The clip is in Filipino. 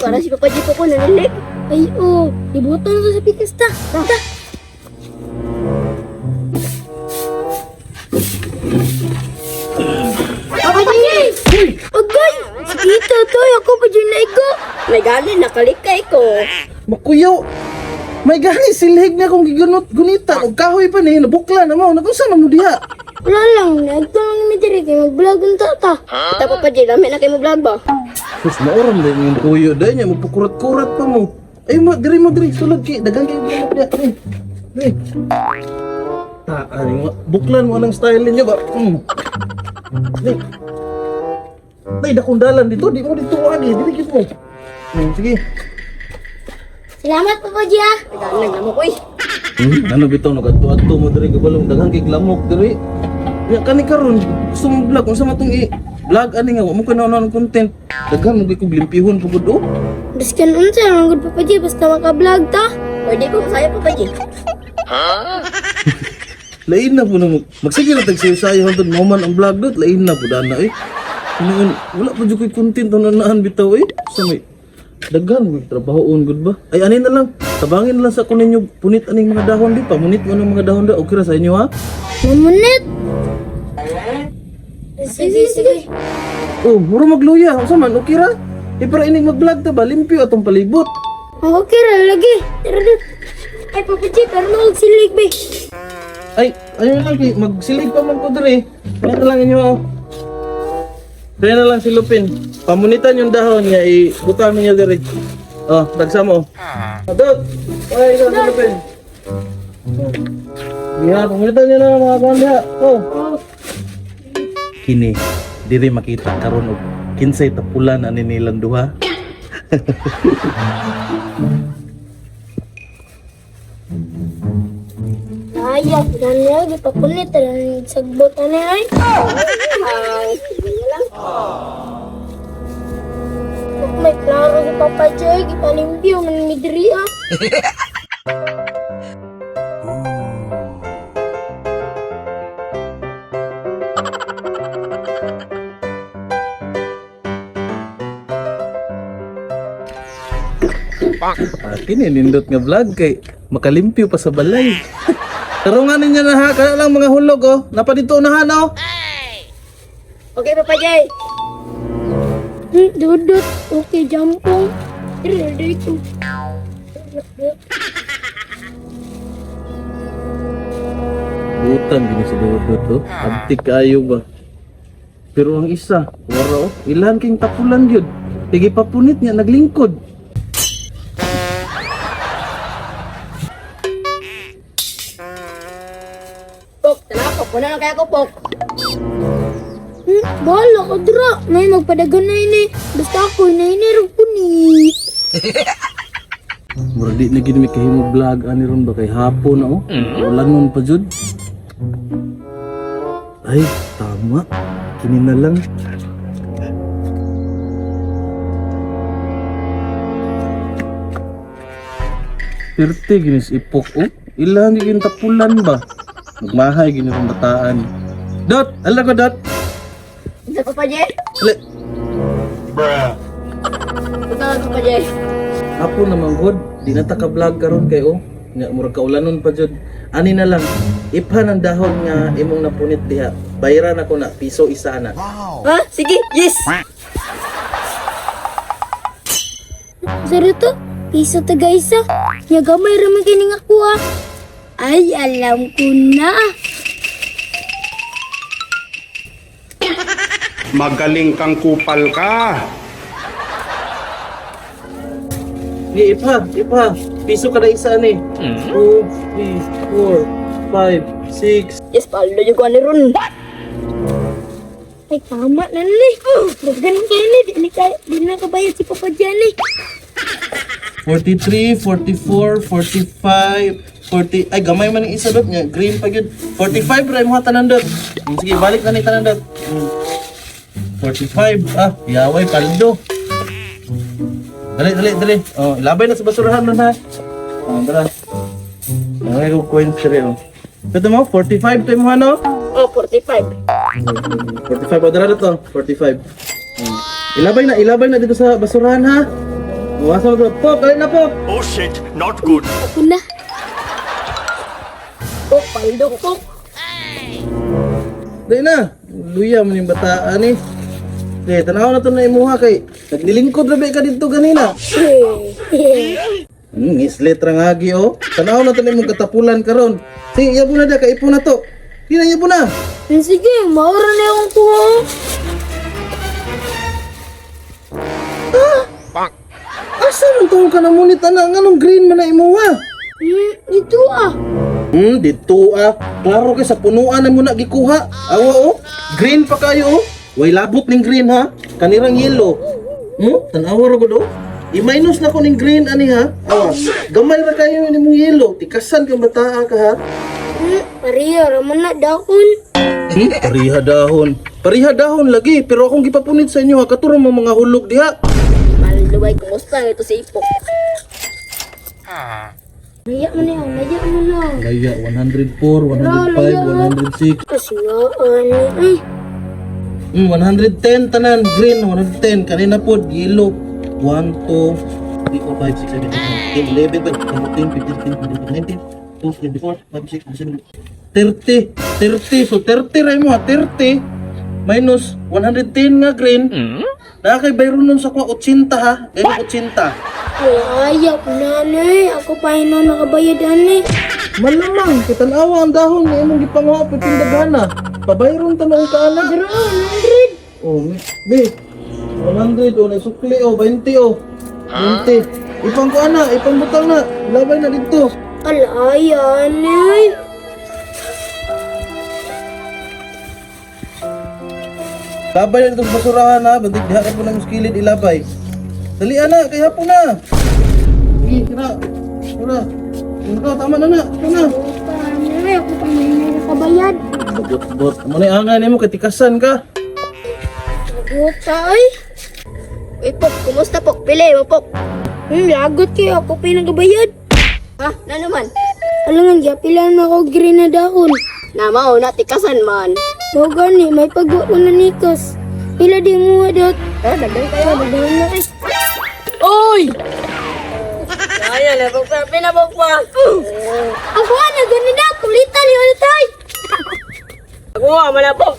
Para si Papa J po po nanilig. Ay, oh. Ibuto na to sa pikas ta. Ta. Papa J! Agay! Sakita to. Ako pa dyan na iko. May galing, nakalikay ko. Makuyaw. May gani silhig na kung gigunot gunita og kahoy pa ni nabukla na mo. Nakunsa man mo diha? Wala lang. Nagtanong ni Midiri kay mag-vlog ang tata. Kita Papa J, dami na kayo mo vlog ba? Sus maoram din yung kuyo dai nya mo pakurat-kurat pa mo. Ay mo diri sulod kay dagan kay mo diha. Ni. Ani mo buklan mo anang style ninyo ba? Ni. Nay dakundalan dito, di mo dito ani, dili gid mo. Sige. Salamat, Papa J, ah. Nagalang na mo ko eh. Ano bitaw nagadto-adto mo diri gabalong daghang kay lamok diri. Ya kani karon gusto mo vlog unsa matong vlog ani nga wa mo kana ng content. Daghan mo gyud kog limpihon pugod oh. Biskan unsa ang good Papa J basta maka-vlog ta. Pwede ko masaya Papa J. Lain na po na magsige na tag sayo hantod mo man ang vlog dot lain na po dana eh. Ano wala pa jud koy content naan bitaw eh. Sa may daghan mo trabahoon gud ba? Ay ani na lang. Tabangin lang sa kunin ninyo punit aning mga dahon di pa munit mo ng mga dahon da okay ra sa inyo ha. Mamunit. Sige. Oh, mura magluya. Unsa man okay ra? Para ining mag-vlog ta ba limpyo atong palibot. Okay ra lagi. Tara na. Ay, Papa J, pero magsilig ba? Ay, ayun lang kay magsilig pa man ko dire. Kaya na lang inyo. Kaya na lang silupin. Pamunitan yung dahon nga ibutang niya dire. Oh, dagsa mo. Adot. Ay, ikaw silupin. Iya, pamunitan niya na mga kanda. Oh. Kini diri makita karon og kinsay tapulan ani nilang duha. Ayaw, ganyan, gipapunit, sagbot na ay. Ay, sige na lang. May klaro si Papa J, gipalimpyo, manimidri ah. Kini nindot nga vlog kay makalimpyo pa sa balay. Tarungan ninyo na ha, kaya lang mga hulog oh. Napadito na ha no. Okay Papa J. Dudut, okay, jampong. Ready ko. Butan gini si Dudut oh. Abtik kayo ba. Pero ang isa, wala oh. Ilan king tapulan yun. Tige papunit niya naglingkod. Pok, talapok. Kuna lang kaya ko Pok. Bahala ka dra, may magpadagan na ini. Basta ako, nainirog punit. Mura di na gini may kahimo vlog ani ron ba kay hapon na oh. Wala nun pa jud. Ay, tama. Kini na lang. Pirte gini si ipok oh. Ilang gini tapulan ba? Magmahay gini ron bataan. Dot, ala ko dot. Isa Papa J. Ale, Ito lang Papa J. hapon naman god. Di na ta ka vlog karon kay oh. Nga mura kaulanon pa jud. Ani na lang. Iphan ang dahon nga imong napunit diha. Bayaran ako na piso isa na. Ha? Sige, yes. Saro to, piso taga isa. Nya gamay raman kining ako ah. Ay, alam ko na. Magaling kang kupal ka. Di ipa. Piso kada isa ni. 2, 3, 4, 5, 6. Yes, paldo yung kuha ni Ron. Ay, tama na ni. Dagan kayo ni, di na kabayad si Papa J ni. 43, 44, 45, 40. Ay, gamay man yung isa dot niya. Green pa yun. 45, ray mo tanan dot. Sige, balik na ni tanan dot. 45. Ah, yaway, paldo. Dali. Oh, ilabay na sa basurahan nun ha. Oh, tara. Ay, ko coins rin oh. Ito mo, 45 tayo mo ano? Oh, 45. 45, o dara to. 45. Ilabay na dito sa basurahan ha. Buwasan mo, Pop, dali na, Pop. Oh shit, not good. Ako na. Pok, paldo, pok. Dali na. Luya mo yung bataan eh. Okay, tanaw na ito na imuha kay. Naglilingkod rabi ka dito ganina. Islet rang agi oh. Tanaw na ito na imong katapulan karon. Sige, yabo na da, kaipo na to. Hindi na, yabo na. Sige, maura na akong kuha. Asa man tong kanamunit ana nganong green man na imuha? Ito ah. Dito Klaro kay sa punuan na mo na gikuha. Awa oh. Green pa kayo oh. Way labot ning green ha. Kanirang yellow. Tanawa ra gud oh. I-minus na ko ning green ani ha. Awa. Gamay ra kayo ni mong yellow. Tikasan ka bataa ka ha. Pariya, raman na dakon. Pariha dahon. Pariha dahon lagi pero akong gipapunit sa inyo ha. Katuro mo mga hulog diha. Paldo bay, kumusta ito si Ipok? Naya mo na yan, naya mo na. Gaya 104, 105, 106. Kasiyaan ay. 110 tanan, green, 110. Kanina po, yellow. 1, 2, 3, 4, 5, 6, 7, 8, 9, 10, 11, 12, 13, 14, 15, 16, 17, 18, 19, 20, 21, 22, 23, 24, 25, 26, 27, 30. So 30 rin mo ha, 30 minus 110 nga green. Nakakay bayro nun sa kuha 80 ha. Ganyan 80. Ayaw, nanay. Ako pa yun na nakabayad, anay. Malamang, kitanawa ang dahon na imong gipanguha pagkindagana. Pabayron tanong ka ana. Pero 100. Oh, be. 100 oh, naisukli oh, 20 oh. 20. Ipang ko ana, ipang butang na. Labay na dito. Alaya, anay. Labay na dito sa basurahan ha. Bandig diha ka po ng skilid ilabay. Dali ana, kaya po na. Sige, tira. Tira. Ito, tama na na. Ito na. Anay, ako pa yun na nakabayad. Bot, mo na angay nimo kay tikasan ka. Buta ay. Ipok, kumusta pok? Pili mo pok. Lagot kayo. Ako pa yun nakabayad. Ha? Na naman? Alangan, gapilan na ako green na dahon. Namao na, tikasan man. Mo gani, may pagwa ko na nikos. Pila di mo adot. Dagdag kayo. Dagdagan na kay. Oy! Ayan, napok pa, pinapok pa. Ako na, gani na. Kulitan yun tay. Ako nga, manapok.